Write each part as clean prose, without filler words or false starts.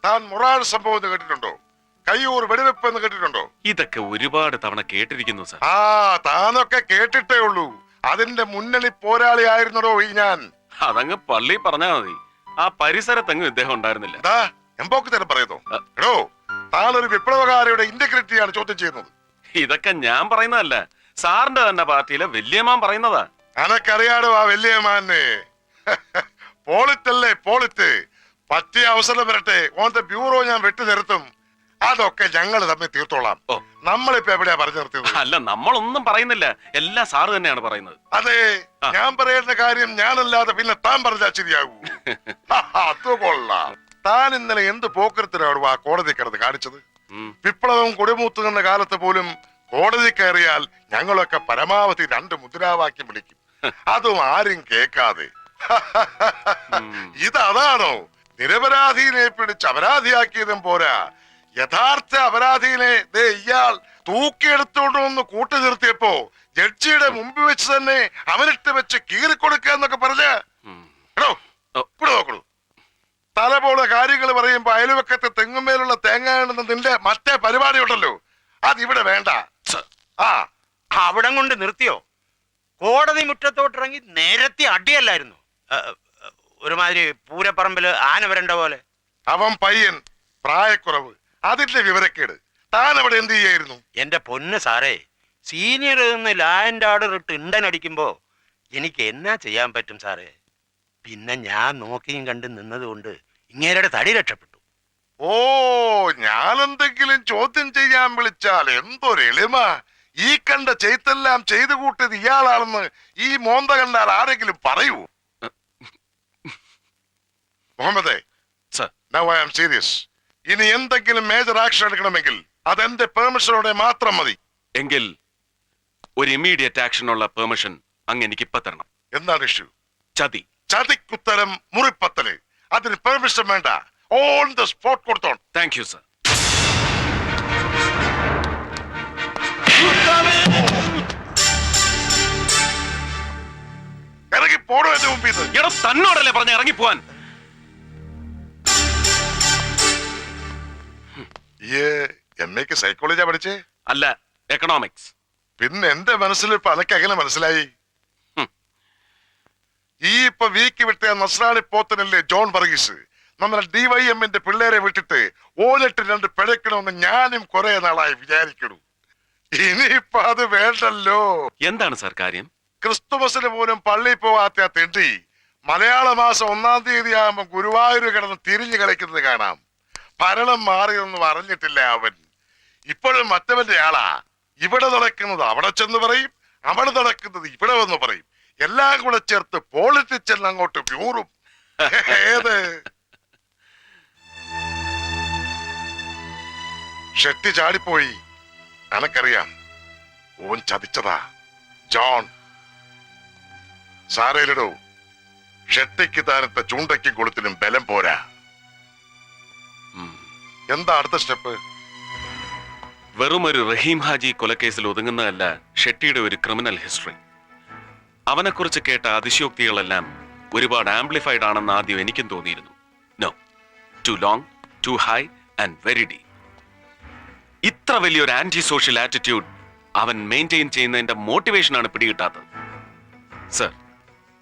താൻ മൊറാൾ സംഭവം എന്ന് കേട്ടിട്ടുണ്ടോ? കയ്യൂർ വെടിവെപ്പ് എന്ന് കേട്ടിട്ടുണ്ടോ? ഇതൊക്കെ ഒരുപാട് തവണ കേട്ടിരിക്കുന്നു സർ. ആ, താനൊക്കെ കേട്ടിട്ടേ ഉള്ളൂ. അതിന്റെ മുന്നണി പോരാളിയായിരുന്നോ ഈ ഞാൻ. അതങ്ങ് പള്ളി പറഞ്ഞാ മതി. ആ പരിസരത്തെങ്ങും ഇദ്ദേഹം ഉണ്ടായിരുന്നില്ല. എംപോക്ക് തരം പറയുന്നു. എടോ, താനൊരു വിപ്ലവകാരിയുടെ ഇന്റഗ്രിറ്റിയാണ് ചോദ്യം ചെയ്യുന്നത്. ഇതൊക്കെ ഞാൻ പറയുന്നതല്ല, സാറിന്റെ തന്നെ പാർട്ടിയിലെ വല്യമാൻ പറയുന്നതാ. അനക്കറിയാടോ ആ വല്യമാനെ? പോളിറ്റല്ലേ പോളിറ്റ്. പറ്റിയ അവസരം വരട്ടെ, ഓന്റെ ബ്യൂറോ ഞാൻ വെട്ടി നിർത്തും. അതൊക്കെ ഞങ്ങൾ തമ്മിൽ തീർത്തോളാം. നമ്മളിപ്പോ എവിടെയാ പറഞ്ഞു നിർത്തിയത്? അല്ല, നമ്മളൊന്നും പറയുന്നില്ല, എല്ലാം സാറ് തന്നെയാണ് പറയുന്നത്. അതെ, ഞാൻ പറയുന്ന കാര്യം ഞാനല്ലാതെ പിന്നെ താൻ പറഞ്ഞാൽ ശരിയാകൂ. അത് കൊള്ളാം. താൻ ഇന്നലെ എന്ത് പോക്കരത്തിലാണ് ആ കോടതി കിടന്ന് കാണിച്ചത്? വിപ്ലവം കൊടിമൂത്തുന്ന കാലത്ത് പോലും കോടതി കയറിയാൽ ഞങ്ങളൊക്കെ പരമാവധി 2 മുദ്രാവാക്യം വിളിക്കും, അതും ആരും കേൾക്കാതെ. ഇതാണോ നിരപരാധിനെ പിടിച്ച് അപരാധിയാക്കിയതും പോരാ, യഥാർത്ഥ അപരാധിനെ ഇയാൾ തൂക്കിയെടുത്തോണ്ട് വന്ന് കൂട്ടി നിർത്തിയപ്പോ ജഡ്ജിയുടെ മുമ്പിൽ വെച്ച് തന്നെ അവനിട്ട് വെച്ച് കീറിക്കൊടുക്കുക എന്നൊക്കെ പറഞ്ഞ നോക്കണു. തല പോലെ കാര്യങ്ങൾ പറയുമ്പോ അയൽവക്കത്തെ തെങ്ങുമേലുള്ള തേങ്ങ നിന്റെ മറ്റേ പരിപാടി ഉണ്ടല്ലോ, അതിവിടെ വേണ്ട. ആ, അവിടം കൊണ്ട് നിർത്തിയോ? കോടതി മുറ്റത്തോട്ടിറങ്ങി നേരത്തെ അടിയല്ലായിരുന്നു? ഒരുമാതിരി പൂരപ്പറമ്പില് ആന വരണ്ട പോലെ. അവൻ പയ്യൻ, പ്രായക്കുറവ്, അതിന്റെ വിവരക്കേട്. താൻ അവിടെ എന്ത് ചെയ്യായിരുന്നു? എന്റെ പൊന്ന് സാറേ, സീനിയർ നിന്ന് ലാൻഡ് ഓർഡർ ഇട്ട് ഇണ്ടൻ അടിക്കുമ്പോ എനിക്ക് എന്നാ ചെയ്യാൻ പറ്റും സാറേ? പിന്നെ ഞാൻ നോക്കിയും കണ്ട് നിന്നതുകൊണ്ട് ഇങ്ങേരുടെ തടി രക്ഷപ്പെട്ടു. ഓ, ഞാനെന്തെങ്കിലും ചോദ്യം ചെയ്യാൻ വിളിച്ചാൽ എന്തൊരു എളിമ! ഈ കണ്ട ചെയ്തെല്ലാം ചെയ്തു കൂട്ടിയത് ഇയാളാണെന്ന് ഈ മോന്ത കണ്ടാൽ ആരെങ്കിലും പറയൂ? മുഹമ്മദേ, now I am serious. ഇനി എന്തെങ്കിലും മേജർ ആക്ഷൻ എടുക്കണമെങ്കിൽ അതെന്റെ പെർമിഷനോടെ മാത്രം മതി. എങ്കിൽ ഒരു ഇമ്മീഡിയറ്റ് ആക്ഷനുള്ള പെർമിഷൻ അങ്ങ് എനിക്ക് ഇപ്പൊ തരണം. എന്താണ് ഇഷ്യൂ? ചതി. ചതിക്കുത്തരം മുറിപ്പത്തല്. അതിന് പെർമിഷൻ വേണ്ട, ഓൺ ദ സ്പോട്ട് കൊടുത്തോൺ. Thank you sir. ഇറങ്ങി പോടോ എന്റെ മുമ്പിൽ നിന്ന്. എടാ, തന്നോടല്ലേ പറഞ്ഞ ഇറങ്ങി പോവാൻ? എമ്മയ്ക്ക് സൈക്കോളജിയാ പഠിച്ചേ? അല്ല, എക്കണോമിക്സ്. പിന്നെ എന്റെ മനസ്സിൽ ഇപ്പൊ അനക്ക് എങ്ങനെ മനസ്സിലായി? ഈ ഇപ്പൊ വീക്ക് വിട്ട നസ്രാണി പോത്തനല്ലേ ജോൺ വർഗീസ്, നമ്മുടെ DYMന്റെ പിള്ളേരെ വിട്ടിട്ട് ഓലിട്ട് 2 പിഴക്കണമെന്ന് ഞാനും കുറെ നാളായി വിചാരിക്കണു. ഇനിയിപ്പൊ അത് വേണ്ടല്ലോ. എന്താണ് സർ കാര്യം? ക്രിസ്തുമസിന് പോലും പള്ളിയിൽ പോവാത്ത തെണ്ടി മലയാള മാസം 1-ാം തീയതി ആകുമ്പോ ഗുരുവായൂർ കിടന്ന് തിരിഞ്ഞു കളിക്കുന്നത് കാണാം. ഭരണം മാറിയൊന്നും അറിഞ്ഞിട്ടില്ല അവൻ. ഇപ്പോഴും മറ്റവന്റെ ആളാ. ഇവിടെ നടക്കുന്നത് അവിടെ ചെന്ന് പറയും, അവിടെ നടക്കുന്നത് ഇവിടെ വന്ന് പറയും. എല്ലാം കൂടെ ചേർത്ത് പോളിറ്റിക്സ് അങ്ങോട്ട് വ്യൂറും. ഏത് ഷെട്ടി ചാടിപ്പോയി, അനക്കറിയാം. ഓൻ ചതിച്ചതാ ജോൺ. സാരയിലിടൂ, ഷെട്ടിക്ക് താനത്തെ ചൂണ്ടയ്ക്കും കൊളുത്തിനും ബലം പോരാ. എന്താ അടുത്ത സ്റ്റെപ്പ്? വെറും ഒരു റഹീം ഹാജി കൊലക്കേസിൽ ഒതുങ്ങുന്നതല്ല ഷെട്ടിയുടെ ഒരു ക്രിമിനൽ ഹിസ്റ്ററി. അവനെക്കുറിച്ച് കേട്ട അതിശയോക്തികളെല്ലാം ഒരുപാട് ആംപ്ലിഫൈഡ് ആണെന്ന് ആദ്യം എനിക്കും തോന്നിയിരുന്നു. No, too long, too high and very deep. ഇത്ര വലിയൊരു ആന്റി സോഷ്യൽ ആറ്റിറ്റ്യൂഡ് അവൻ മെയിൻറ്റെയിൻ ചെയ്യുന്നതിന്റെ മോട്ടിവേഷനാണ് പിടികിട്ടാത്തത്. സർ,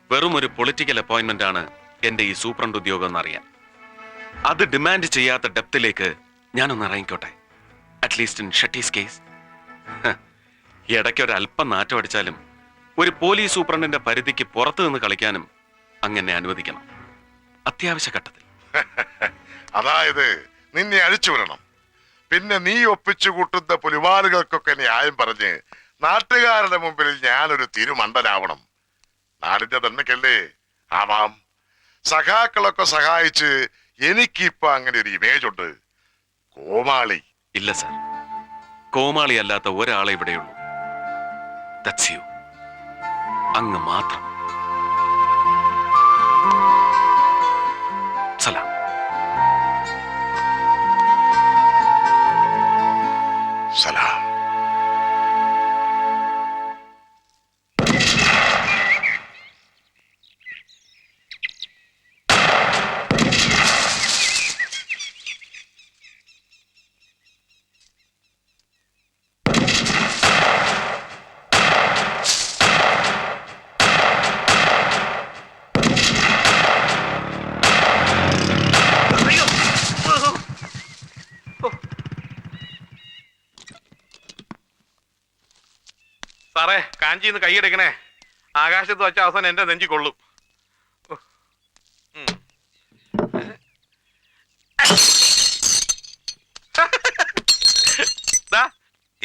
വെറും ഒരു പൊളിറ്റിക്കൽ അപ്പോയിന്റ്മെന്റ് ആണ് എന്റെ ഈ സൂപ്രണ്ട് ഉദ്യോഗം എന്നറിയാൻ. അത് ഡിമാൻഡ് ചെയ്യാത്ത ഡെപ്തിലേക്ക് ഞാനൊന്ന് ഇറങ്ങിക്കോട്ടെ, അറ്റ്ലീസ്റ്റ് ഇൻ ഷട്ടീസ് കേസ്. ഇടയ്ക്ക് ഒരല്പം നാറ്റം അടിച്ചാലും ഒരു പോലീസ് സൂപ്രണ്ടിന്റെ പരിധിക്ക് പുറത്തു നിന്ന് കളിക്കാനും അങ്ങനെ അനുവദിക്കണം, അത്യാവശ്യ ഘട്ടത്തിൽ. അതായത് നിന്നെ അഴിച്ചുവിടണം. പിന്നെ നീ ഒപ്പിച്ചു കൂട്ടുന്ന പുലിവാലുകൾക്കൊക്കെ ന്യായം പറഞ്ഞ് നാട്ടുകാരുടെ മുമ്പിൽ ഞാനൊരു തിരുമണ്ടനാവണം. നാടിന്റെ തന്നെക്കല്ലേ ആവാം. സഖാക്കളൊക്കെ സഹായിച്ച് എനിക്കിപ്പോ അങ്ങനെ ഒരു ഇമേജ് ഉണ്ട്. കോമാളി ഇല്ല സർ, കോമാളി അല്ലാത്ത ഒരാളെ ഇവിടെയുള്ളൂ. That's U. അങ്ങ് മാത്രം. സലാം. സലാം. സാറേ കാഞ്ചിന്ന് കൈയെടുക്കണേ. ആകാശത്ത് വെച്ച അവസാനം എന്റെ നെഞ്ചി കൊള്ളും.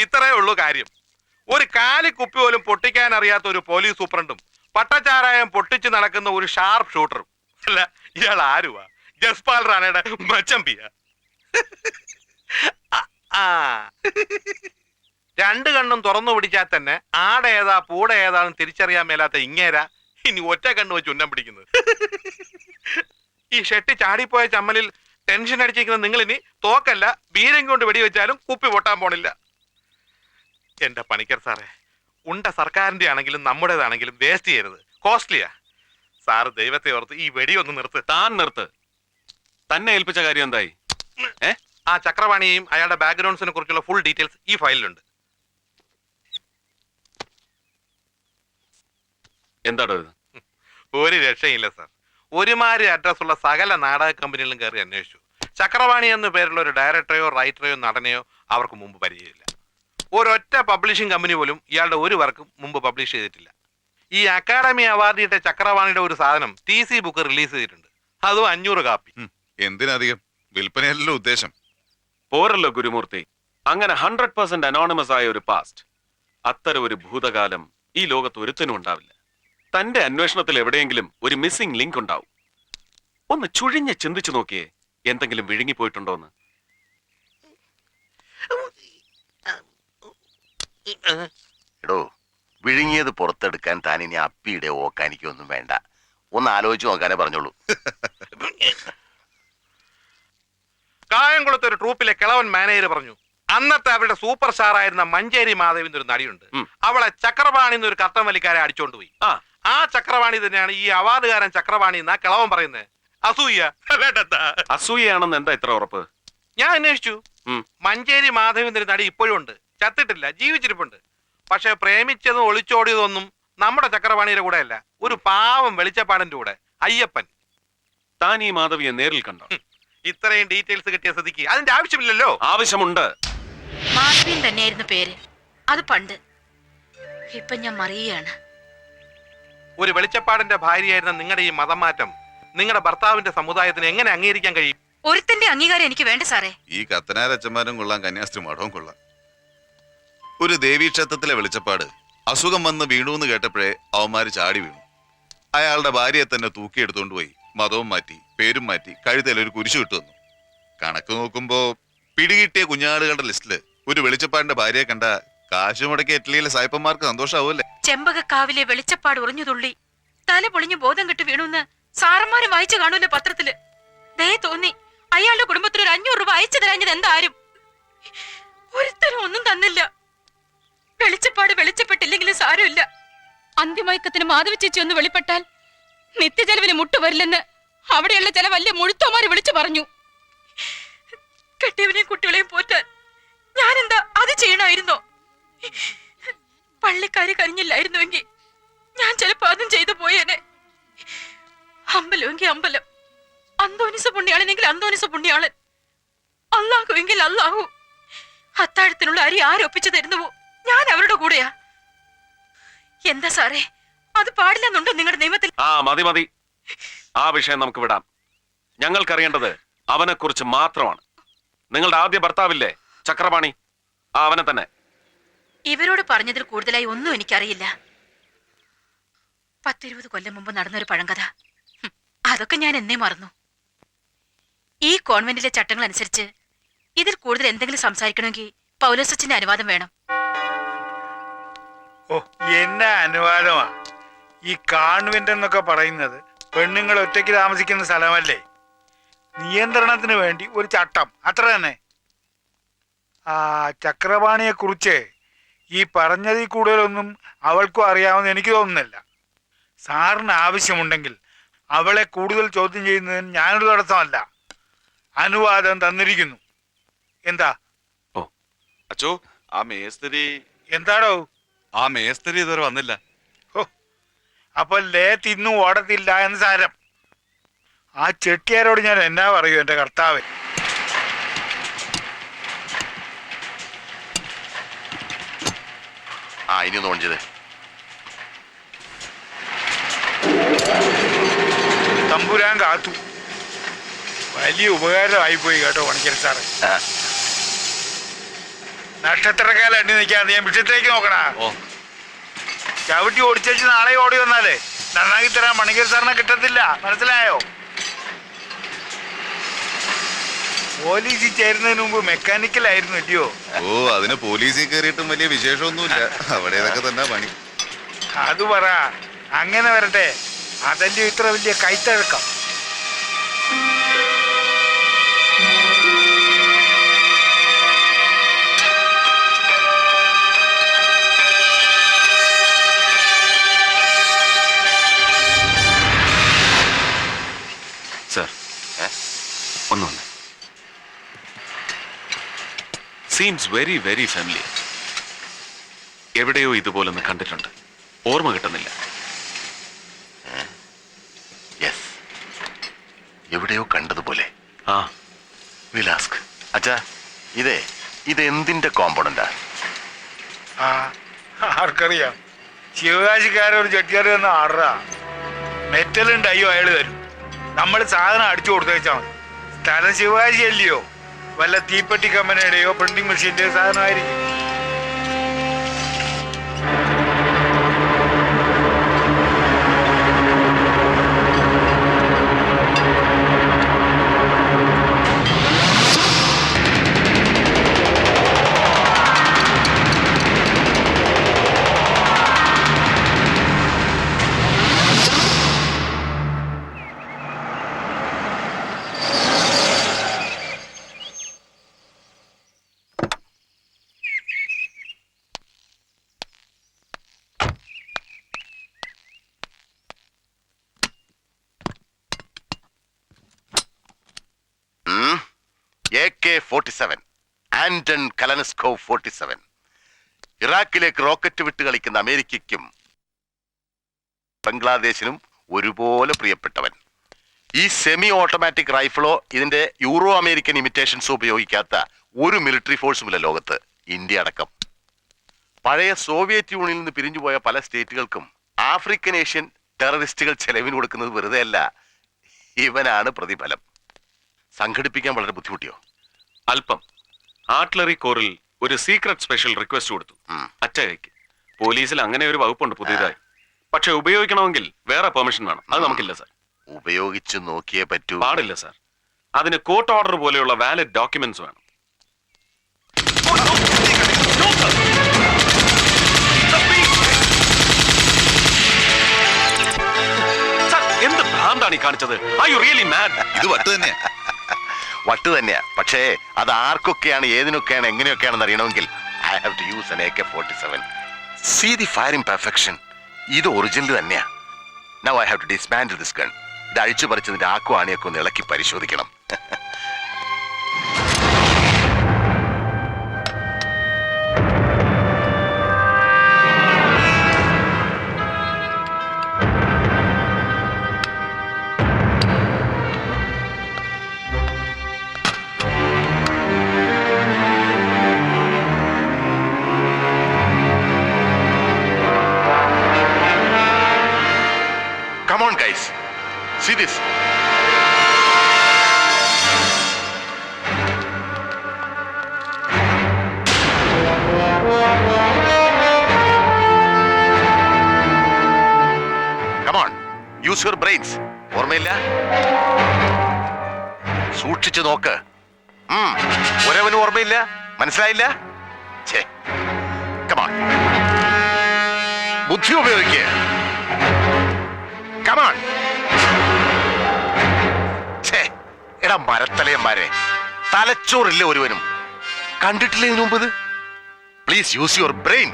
ഇത്രയേ ഉള്ളൂ കാര്യം. ഒരു കാലി കുപ്പി പോലും പൊട്ടിക്കാൻ അറിയാത്ത ഒരു പോലീസ് സൂപ്രണ്ടും പട്ടച്ചാരായം പൊട്ടിച്ച് നടക്കുന്ന ഒരു ഷാർപ്പ് ഷൂട്ടറും. അല്ല ഇയാൾ ആരുവാ? ജസ്പാൽ റാണയുടെ മച്ചമ്പിയ. രണ്ട് കണ്ണും തുറന്നു പിടിച്ചാൽ തന്നെ ആടേതാ പൂട ഏതാണെന്ന് തിരിച്ചറിയാൻ മേലാത്ത ഇങ്ങേരാ ഇനി ഒറ്റ കണ്ണ് വെച്ച് ഉന്നം പിടിക്കുന്നത്. ഈ ഷെട്ടി ചാടിപ്പോയ ചമ്മലിൽ ടെൻഷൻ അടിച്ചിരിക്കുന്ന നിങ്ങൾ ഇനി തോക്കല്ല വീരം കൊണ്ട് വെടിവെച്ചാലും കുപ്പി പൊട്ടാൻ പോണില്ല. എന്റെ പണിക്കർ സാറേ, ഉണ്ട സർക്കാരിന്റെ ആണെങ്കിലും നമ്മുടേതാണെങ്കിലും വേസ്റ്റ് ചെയ്യരുത്. കോസ്റ്റ്ലിയാ. സാറ് ദൈവത്തെ ഓർത്ത് ഈ വെടിയൊന്ന് നിർത്ത്. താൻ നിർത്ത്. തന്നെ ഏൽപ്പിച്ച കാര്യം എന്തായി? ആ ചക്രവാണിയെയും അയാളുടെ ബാക്ക്ഗ്രൗണ്ട്സിനെ കുറിച്ചുള്ള ഫുൾ ഡീറ്റെയിൽസ് ഈ ഫയലിലുണ്ട്. എന്താടോ ഇത്? ഒരു രക്ഷയില്ല സാർ. ഒരുമാതിരി അഡ്രസ് ഉള്ള സകല നാടക കമ്പനികളിലും കയറി അന്വേഷിച്ചു. ചക്രവാണി എന്ന പേരുള്ള ഒരു ഡയറക്ടറെയോ റൈറ്ററെയോ നടനെയോ അവർക്ക് മുമ്പ് പരിചയമില്ല. ഒരൊറ്റ പബ്ലിഷിംഗ് കമ്പനി പോലും ഇയാളുടെ ഒരു വർക്കും മുമ്പ് പബ്ലിഷ് ചെയ്തിട്ടില്ല. ഈ അക്കാഡമി അവാർഡ് കിട്ടിയ ചക്രവാണിയുടെ ഒരു സാധനം TC ബുക്ക് റിലീസ് ചെയ്തിട്ടുണ്ട്. അതും 500 കാപ്പി. എന്തിനധികം? വിൽപ്പനയല്ലോ ഉദ്ദേശം. പോരല്ലോ ഗുരുമൂർത്തി. അങ്ങനെ 100% അനോണിമസ് ആയ ഒരു പാസ്റ്റ്, അത്തരം ഒരു ഭൂതകാലം ഈ ലോകത്ത് ഒരുത്തനും ഉണ്ടാവില്ല. തന്റെ അന്വേഷണത്തിൽ എവിടെയെങ്കിലും ഒരു മിസ്സിംഗ് ലിങ്ക് ഉണ്ടാവും. ഒന്ന് ചുഴിഞ്ഞ് ചിന്തിച്ചു നോക്കിയേ, എന്തെങ്കിലും വിഴുങ്ങിപ്പോയിട്ടുണ്ടോന്ന്. എടോ, വിഴുങ്ങിയത് പുറത്തെടുക്കാൻ താൻ ഇനി അപ്പിയുടെ ഓക്കാനിക്കൊന്നും വേണ്ട. ഒന്ന് ആലോചിച്ച് നോക്കാനേ പറഞ്ഞോളൂ. കായംകുളത്ത് ഒരു ട്രൂപ്പിലെ കിളവൻ മാനേജർ പറഞ്ഞു, അന്നത്തെ അവരുടെ സൂപ്പർ സ്റ്റാർ ആയിരുന്ന മഞ്ചേരി മാധവിന്റെ ഒരു നടിയുണ്ട്, അവളെ ചക്രവാണി എന്നൊരു കർത്തം വലിക്കാരെ അടിച്ചോണ്ടുപോയി. ആ ചക്രവാണി തന്നെയാണ് ഈ അവാർഡുകാരൻ ചക്രവാണി എന്നാ കിളവൻ പറയുന്നത്. അസൂയ അസൂയാണെന്ന് എന്താ ഇത്ര ഉറപ്പ്? ഞാൻ അന്വേഷിച്ചു. മഞ്ചേരി മാധവിന്റെ നടി ഇപ്പോഴും ഉണ്ട്. ചത്തിട്ടില്ല, ജീവിച്ചിരിപ്പുണ്ട്. പക്ഷെ പ്രേമിച്ചതും ഒളിച്ചോടിയതൊന്നും നമ്മുടെ ചക്രവാണിയുടെ കൂടെ അല്ല, ഒരു പാവം വെളിച്ചപ്പാടിന്റെ കൂടെ, അയ്യപ്പൻ. താൻ ഈ മാധവിയെ നേരിൽ കണ്ടോ? ഇത്രയും ഡീറ്റെയിൽസ് കിട്ടിയ സ്ഥിതിക്ക് അതിന്റെ ആവശ്യമില്ലല്ലോ. ആവശ്യമുണ്ട്. മാധവിൻ തന്നെയായിരുന്നു പേര്. അത് പണ്ട്. ഇപ്പൊ ഞാൻ മറിയാണ്. ഒരു വെളിച്ചപ്പാടിന്റെ ഭാര്യയായിരുന്ന നിങ്ങളുടെ ഈ മതം മാറ്റം നിങ്ങളുടെ ഭർത്താവിന്റെ സമുദായത്തിന് എങ്ങനെ അംഗീകരിക്കാൻ കഴിയും? ഒരുത്തന്റെ അംഗീകാരം എനിക്ക് വേണ്ട സാറേ. ഈ കത്തനാരച്ചന്മാരും കൊള്ളാം, കന്യാസ്ത്രീ മഠവും കൊള്ളാം. ഒരു ദേവീക്ഷേത്രത്തിലെ വെളിച്ചപ്പാട് അസുഖം വന്ന് വീണു എന്ന് കേട്ടപ്പോഴേ അവന്മാര് ചാടി വീണു. അയാളുടെ ഭാര്യയെ തന്നെ തൂക്കിയെടുത്തോണ്ട് പോയി മതവും മാറ്റി പേരും മാറ്റി കഴുത്തേലൊരു കുരിശു ഇട്ടു വന്നു. കണക്ക് നോക്കുമ്പോ പിടികിട്ടിയ കുഞ്ഞാടുകളുടെ ലിസ്റ്റില് ഒരു വെളിച്ചപ്പാടിന്റെ ഭാര്യയെ കണ്ട കാശ് മുടക്കി ഇറ്റലിയിലെ സായിപ്പന്മാർക്ക് സന്തോഷാവൂല്ലേ? ചെമ്പകക്കാവിലെ വെളിച്ചപ്പാട് ഉറഞ്ഞു തുള്ളി തല പൊളിഞ്ഞു ബോധം കെട്ട് വീണുന്ന് സാറന്മാര് വായിച്ചു കാണൂല്ലേ പത്രത്തില്. ദേ തോന്നി അയാളുടെ കുടുംബത്തിന് ഒരു 500 രൂപ അയച്ചു തരാഞ്ഞത് എന്താരും. ഒരുത്തരും ഒന്നും തന്നില്ല. വെളിച്ചപ്പാട് വെളിച്ചപ്പെട്ടില്ലെങ്കിലും സാരമില്ല. അന്തിമയക്കത്തിന് മാധവ ചേച്ചി ഒന്ന് വെളിപ്പെട്ടാൽ നിത്യചെലവിന് മുട്ടുവരില്ലെന്ന് അവിടെയുള്ള ചില വലിയ മുഴുത്തോമാര് വിളിച്ചു പറഞ്ഞു. കെട്ടിയവനെയും കുട്ടികളെയും പോറ്റാൻ ഞാനെന്താ അത് ചെയ്യണമായിരുന്നോ? പള്ളിക്കാര് കരിഞ്ഞില്ലായിരുന്നുവെങ്കിൽ ഞാൻ ചിലപ്പോ അതും ചെയ്തു പോയേനെ. അമ്പലമെങ്കിൽ അമ്പലം, അന്തോനിസ പുണ്യാളനെങ്കിൽ അന്തോനിസ പുണ്യാളൻ, അല്ലാഹു എങ്കിൽ അല്ലാഹു. അത്താഴത്തിനുള്ള അരി ആരൊപ്പിച്ചു തരുന്നുവോ ഞാൻ അവരുടെ കൂടെയാ. എന്താ സാറേ, അത് പാടില്ലെന്നുണ്ടോ നിങ്ങളുടെ നിയമത്തിൽ? മതി മതി, ആ വിഷയം നമുക്ക് വിടാം. ഞങ്ങൾക്കറിയേണ്ടത് അവനെ കുറിച്ച് മാത്രമാണ്. നിങ്ങളുടെ ആദ്യ ഭർത്താവില്ലേ ചക്രപാണി, അവനെ തന്നെ. ഇവരോട് പറഞ്ഞതിൽ കൂടുതലായി ഒന്നും എനിക്കറിയില്ല. 10-20 കൊല്ലം മുമ്പ് നടന്നൊരു പഴങ്കഥ, അതൊക്കെ ഞാൻ എന്നേ മറന്നു. ഈ കോൺവെന്റിലെ ചട്ടങ്ങൾ അനുസരിച്ച് ഇതിൽ കൂടുതൽ എന്തെങ്കിലും സംസാരിക്കണമെങ്കിൽ പൗലോസച്ചന്റെ അനുവാദം വേണം. ഓ, എന്നാ അനുവാദമാ? ഈ കോൺവെന്റ് എന്നൊക്കെ പറയുന്നത് പെണ്ണുങ്ങൾ ഒറ്റയ്ക്ക് താമസിക്കുന്ന സ്ഥലമല്ലേ? നിയന്ത്രണത്തിന് വേണ്ടി ഒരു ചട്ടം, അത്ര തന്നെ. ആ ചക്രപാണിയെ കുറിച്ച് ഈ പറഞ്ഞതിൽ കൂടുതലൊന്നും അവൾക്കും അറിയാമെന്ന് എനിക്ക് തോന്നുന്നില്ല. സാറിന് ആവശ്യമുണ്ടെങ്കിൽ അവളെ കൂടുതൽ ചോദ്യം ചെയ്യുന്നതിന് ഞാനൊരു തടസ്സമല്ല. അനുവാദം തന്നിരിക്കുന്നു. എന്താ? ഓ അച്ചോ, ആ മേസ്തിരി എന്താടോ? ആ മേസ്തിരി ഇതുവരെ വന്നില്ല. ഓ, അപ്പൊ ലേ തിന്നു ഓടത്തില്ല എന്ന് സാരം. ആ ചെട്ടിയാരോട് ഞാൻ എന്നാ പറയൂ എന്റെ കർത്താവേ. ഇനി ഒന്ന് ഓൺ ചെയ്തേ. തമ്പുരാൻ കാത്തു. വലിയ ഉപകാരമായിപ്പോയി കേട്ടോ പണിക്കർ സാറ്. ആ, നക്ഷത്രക്കാലം എണ്ണി നിൽക്കാതെ ഞാൻ വിഷയത്തിലേക്ക് നോക്കണ. ചവിട്ടി ഓടിച്ചു നാളെ ഓടി വന്നാലേ നന്നാക്കി തരാൻ പണിക്കർ സാറിനെ കിട്ടത്തില്ല, മനസ്സിലായോ? പോലീസിൽ ചേരുന്നതിന് മുമ്പ് മെക്കാനിക്കലായിരുന്നു ഇല്ലയോ? ഓ, അതിന് പോലീസിൽ കയറിയിട്ടും വലിയ വിശേഷമൊന്നുമില്ല. അവിടെ ഇതൊക്കെ തന്നെ പണി. അത് പറ, അങ്ങനെ വരട്ടെ. അതല്ലേ ഇത്ര വലിയ കൈത്തഴക്കം. സർ, ഒന്ന് സീംസ് വെരി വെരി ഫാമിലി. എവിടെയോ ഇതുപോലൊന്ന് കണ്ടിട്ടുണ്ട്, ഓർമ്മ കിട്ടുന്നില്ല. യെസ്, എവിടെയോ കണ്ടതുപോലെ. ആ, വിലാസ്ക് അച്ഛാ, ഇത് എന്തിന്റെ കോമ്പൗണ്ടാ? ആ, ആർക്കറിയാം. ശിവകാശിക്കാരൊരു ചെട്ടിയാറ് വന്ന് ആറാ മെറ്റലുണ്ട്. അയ്യോ, അയാൾ തരും. നമ്മൾ സാധനം അടിച്ചു കൊടുത്തേച്ചാൽ മതി. സ്ഥലം ശിവകാശി അല്ലയോ? വല്ല തീപ്പെട്ടി കമ്പനിയുടെയോ പ്രിന്റിംഗ് മെഷീന്റെയോ സാധനമായിരിക്കും. AK-47 Anton Kalashnikov 47. ഇറാഖിലേക്ക് റോക്കറ്റ് വിട്ട് കളിക്കുന്ന അമേരിക്കയ്ക്കും ബംഗ്ലാദേശിനും ഒരുപോലെ പ്രിയപ്പെട്ടവൻ. ഈ സെമി ഓട്ടോമാറ്റിക് റൈഫിളോ ഇതിന്റെ യൂറോ അമേരിക്കൻ ഇമിറ്റേഷൻസോ ഉപയോഗിക്കാത്ത ഒരു മിലിറ്ററി ഫോഴ്സുമില്ല ലോകത്ത്, ഇന്ത്യ അടക്കം. പഴയ സോവിയറ്റ് യൂണിയനിൽ നിന്ന് പിരിഞ്ഞുപോയ പല സ്റ്റേറ്റുകൾക്കും ആഫ്രിക്കൻ ഏഷ്യൻ ടെററിസ്റ്റുകൾ ചെലവിന് കൊടുക്കുന്നത് വെറുതെ അല്ല, ഇവനാണ് പ്രതിഫലം. സംഘടിപ്പിക്കാൻ വളരെ ബുദ്ധിമുട്ടിയോ? അല്പം. ആർട്ടിലറി കോറിൽ ഒരു സീക്രട്ട് സ്പെഷ്യൽ റിക്വസ്റ്റ് കൊടുത്തു അച്ചകയ്ക്ക്. പോലീസിൽ അങ്ങനെ ഒരു വകുപ്പുണ്ട് പുതിയതായി. പക്ഷെ ഉപയോഗിക്കണമെങ്കിൽ വേറെ പെർമിഷൻ വേണം. അത് നമുക്കില്ല സാർ. ഉപയോഗിച്ചു നോക്കിയേ പറ്റൂ. പാടില്ല സാർ. അതിന് കോർട്ട് ഓർഡർ പോലെയുള്ള വാലിഡ് ഡോക്യുമെന്റ്സ് വേണം. എന്ത് ഭ്രാന്താണ് ഈ കാണിച്ചത്? Are you really mad? ഇത് വട്ട് തന്നെയാ. വട്ട് തന്നെയാ. പക്ഷേ അത് ആർക്കൊക്കെയാണ്, ഏതിനൊക്കെയാണ്, എങ്ങനെയൊക്കെയാണെന്ന് അറിയണമെങ്കിൽ I have to use an AK-47. See the firing perfection. ഇത് ഒറിജിനൽ തന്നെയാ. Now I have to dismantle this gun. ഇത് അഴിച്ചു പറിച്ചതിന്റെ ആക്കോ ആണിയൊക്കെ ഒന്ന് ഇളക്കി പരിശോധിക്കണം. Come on, guys. See this. Come on. Use your brains. ഓർമ്മയില്ല? സൂക്ഷിച്ചു നോക്ക്. ഒരവനും ഓർമ്മയില്ല? മനസ്സിലായില്ല? ഛേ. Come on. ബുദ്ധി ഉപയോഗിക്കുക. Come on. ഛേ, എടാ മരത്തലയന്മാരെ, തലച്ചോറില്ല ഒരുവനും. കണ്ടിട്ടില്ല ഇതിനു മുമ്പ് ഇത്? Please use your brain.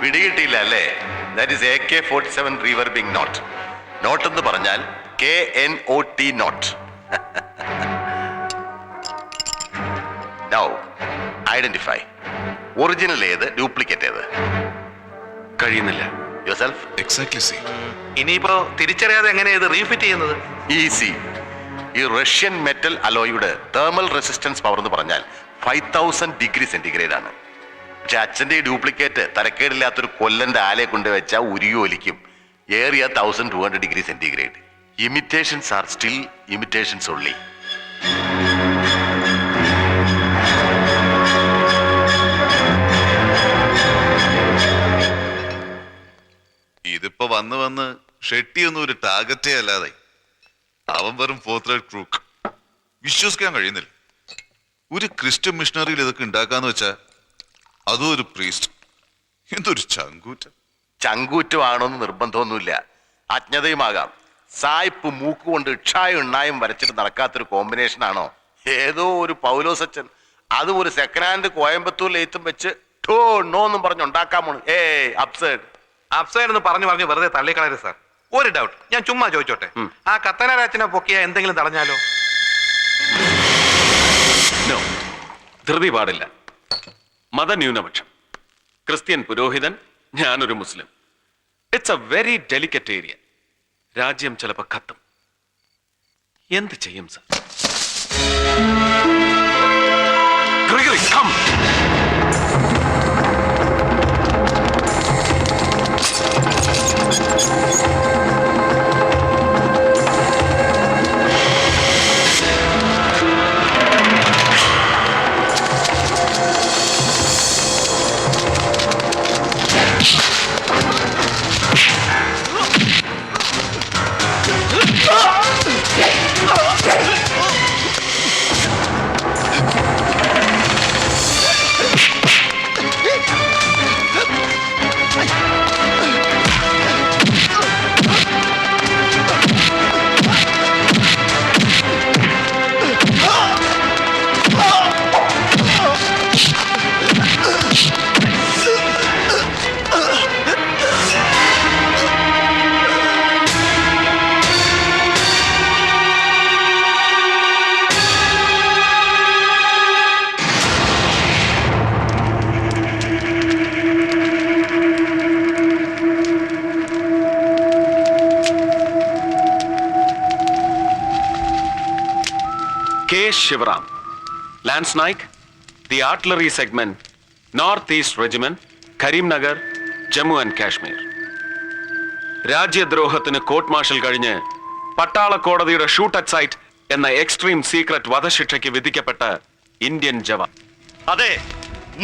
പിടികിട്ടിയില്ല അല്ലേ? That is AK-47 reverbing knot. Knot എന്ന് പറഞ്ഞാൽ KNOT knot. Now identify. Original ഏത്, ഡ്യൂപ്ലിക്കേറ്റ് ഏത്? കഴിയുന്നില്ല. യുവർസെൽഫ്? Exactly see. ഇനിയിപ്പോ തിരിച്ചറിയാതെ എങ്ങനെയാ ഇത് റീഫിറ്റ് ചെയ്യുന്നത്? ഈസി. ഈ റഷ്യൻ മെറ്റൽ അലോയുടെ തേർമൽ റെസിസ്റ്റൻസ് പവർ എന്ന് പറഞ്ഞാൽ 5000 ഡിഗ്രി സെന്റിഗ്രേഡ് ആണ്. പക്ഷെ അച്ഛന്റെ ഈ ഡ്യൂപ്ലിക്കേറ്റ് തരക്കേടില്ലാത്തൊരു കൊല്ലന്റെ ആലയെ കൊണ്ട് വെച്ചാൽ ഉരുകൊലിക്കും. ഏറിയ 1200 degree centigrade. Imitations are still imitations only. ഇതിപ്പോ വന്ന് വന്ന് ഷെട്ടിയൊന്നും ഒരു ടാർഗറ്റേ അല്ലാതെ അവൻ വെറും ഫോർത്ത് റേറ്റ് ക്രൂക്ക്. വിശ്വസിക്കാൻ കഴിയുന്നില്ല. ഒരു ക്രിസ്ത്യൻ മിഷണറിയിൽ ഇതൊക്കെ ഉണ്ടാക്കാന്ന് വെച്ചാ അതും ഒരു പ്രീസ്റ്റ്. എന്തൊരു ചങ്കൂറ്റം. ചങ്കൂറ്റമാണോന്ന് നിർബന്ധമൊന്നുമില്ല, അജ്ഞതയുമാകാം. സായിപ്പ് മൂക്കുകൊണ്ട് ഇക്ഷായും എണ്ണായും വരച്ചിട്ട് നടക്കാത്തൊരു കോമ്പിനേഷൻ ആണോ ഏതോ ഒരു പൗലോസച്ചൻ അതും ഒരു സെക്കൻഡ് ഹാൻഡ് കോയമ്പത്തൂർ ലെയ്ത്തും വെച്ച് ടോ നോ എന്നും പറഞ്ഞുണ്ടാക്കാമോ? അപ്സൈഡ് അപ്സൈഡ് എന്ന് പറഞ്ഞു വെറുതെ തള്ളിക്കളയരുത് സാർ. ഒരു ഡൗട്ട്, ഞാൻ ചുമ്മാ ചോദിച്ചോട്ടെ. ആ കത്തനാരാച്ചനെ പൊക്കിയ എന്തെങ്കിലും തടഞ്ഞാലോ? നോ, ധൃതി പാടില്ല. മതന്യൂനപക്ഷം, ക്രിസ്ത്യൻ പുരോഹിതൻ, ഞാനൊരു മുസ്ലിം. It's a very delicate area. രാജ്യം ചിലപ്പോ കത്തും. എന്ത് ചെയ്യും sir? Gregory, come! K. Shivaram, Lance Naik, the Artillery Segment, North East Regiment, Karimnagar, Jammu and Kashmir. രാജ്യദ്രോഹത്തിന് കോർട്ട് മാർഷൽ കഴിഞ്ഞ് പട്ടാള കോടതിയുടെ ഷൂട്ട് അറ്റ് സൈറ്റ് എന്ന എക്സ്ട്രീം സീക്രട്ട് വധശിക്ഷയ്ക്ക് വിധിക്കപ്പെട്ട ഇന്ത്യൻ ജവാൻ. അതെ,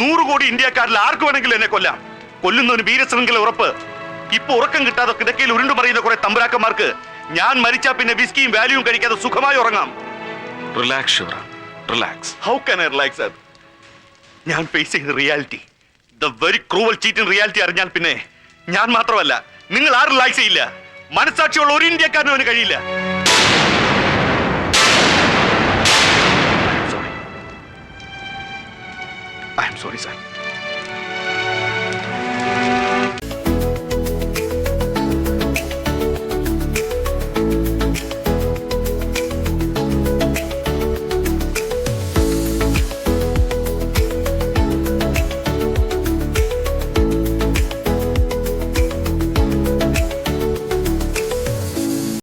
100 കോടി ഇന്ത്യക്കാരിൽ ആർക്ക് വേണമെങ്കിലും എന്നെ കൊല്ലാം. കൊല്ലുന്നവന് വീരശൃംഖല ഉറപ്പ്. ഇപ്പൊ ഉറക്കം കിട്ടാതെ കിടക്കയിൽ ഉരുണ്ടു മറിയുന്ന കുറെ തമ്പുരാക്കന്മാർക്ക് ഞാൻ മരിച്ചാ പിന്നെ വിസ്കിയും വാല്യൂവും കഴിക്കാതെ സുഖമായി ഉറങ്ങാം. Relax Shivaram, relax. How can I relax sir? ഞാൻ ഫേസ് ചെയ്യുന്ന reality, the very cruel cheating reality അറിഞ്ഞാൽ പിന്നെ ഞാൻ മാത്രമല്ല നിങ്ങൾ ആരും റിലാക്സ് ചെയ്യില്ല. മനസാക്ഷിയുള്ള ഒരു ഇന്ത്യക്കാരനും അവന് കഴിയില്ല. I am sorry sir.